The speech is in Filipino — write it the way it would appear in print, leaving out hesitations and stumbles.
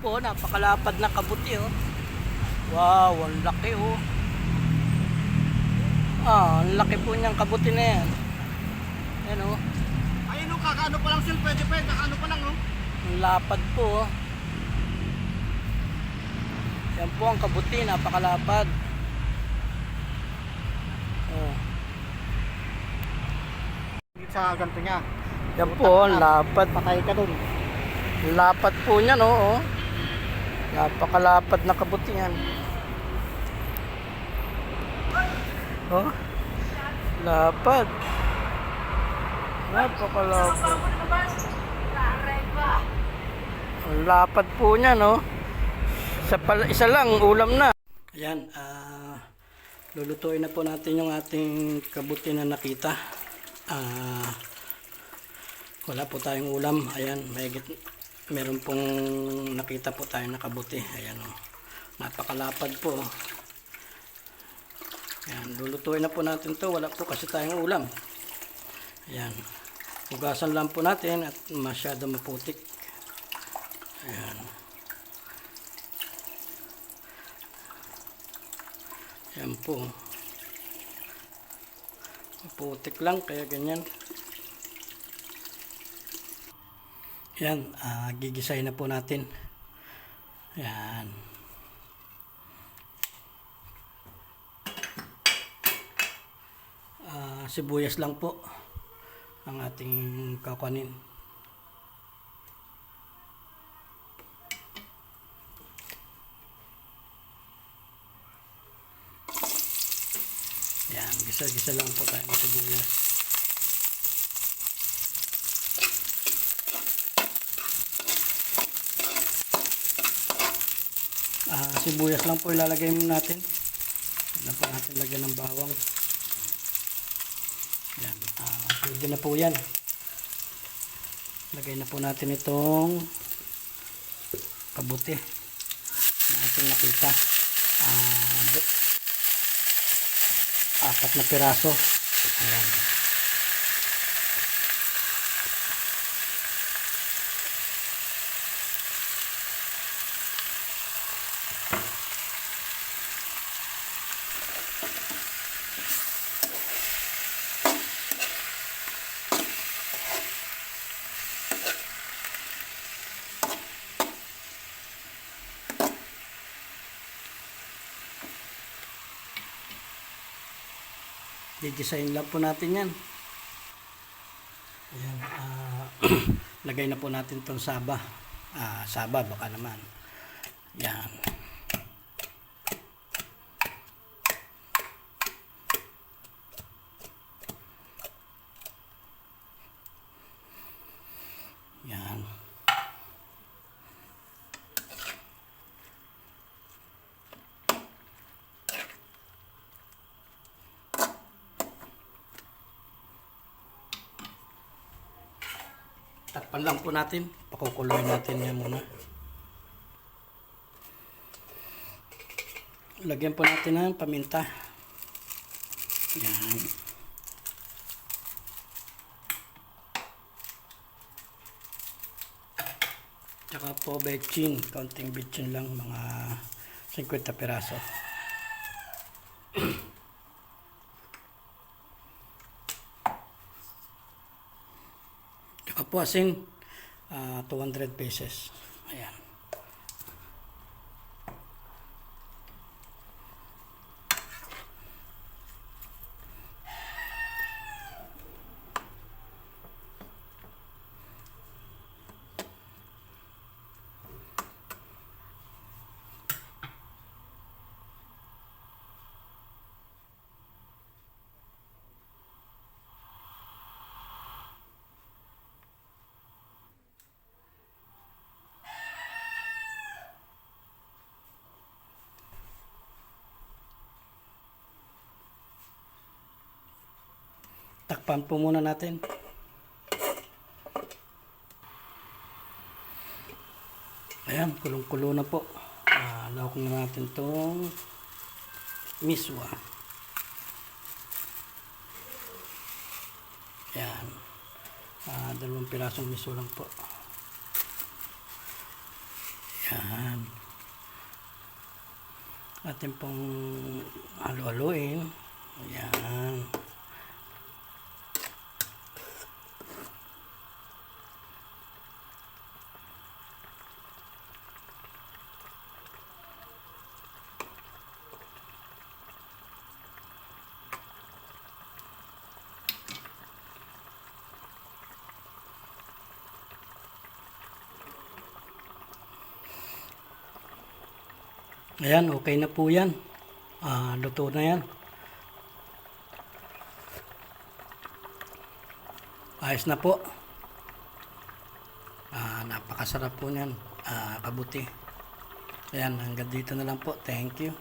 po, napakalapad na kabuti oh. Wow, ang laki oh. Ang laki po niyang kabuti na yan. Yan oh. Ayun o, kakaano pa lang sil, pwede pa yun, kakaano pa lang o. Ang lapad po oh. Yan po ang kabuti, napakalapad. Oh. Sa ganito niya. Yan po, ang lapad. Patay ka dun. Lapad po niyan oh. Napakalapad na kabuti yan. Oh. Lapad. Napakalapad. Ang lapad po niyan oh. Isa lang ulam na. Ayan, lulutuin na po natin yung ating kabuti na nakita. Wala po tayong ulam. Ayan, meron pong nakita po tayo na kabuti. Ayan o. Napakalapad po. Ayan, lulutuin na po natin to. Wala po kasi tayong ulam. Ayan. Hugasan lang po natin at masyado maputik. Ayan. Ayan po. Maputik lang kaya ganyan. Yan, gigisahin na po natin. Yan. Sibuyas lang po ang ating kakanin. Yan, gisa-gisa lang po tayo ng sibuyas. Sibuyas lang po ilalagay natin. Wala pa natin lagyan ng bawang. Yan. Pwede na po yan. Lagay na po natin itong kabuti na ating nakita. 4 na piraso. Ayan. Didesign lang po natin yan. Ayan, lagay na po natin itong saba. Saba baka naman. Yan. Yan. Takpan lang po natin. Pakukuloy natin yan muna. Lagyan po natin ng paminta. Yan. Tsaka po betchin. Kaunting betchin lang. Mga 50 piraso. Tsaka po asin. 200 pesos. Ayan. Takpan po muna natin. Ayan, kulong-kulo na po. Lawak na natin itong miswa. Ayan. 2 pirasong miswa lang po. Yan. Atin pong halu-haluin. Yan. Ayan, okay na po yan. Luto na yan. Ayos na po. Napakasarap po niyan. Kabuti. Ayan, hanggang dito na lang po. Thank you.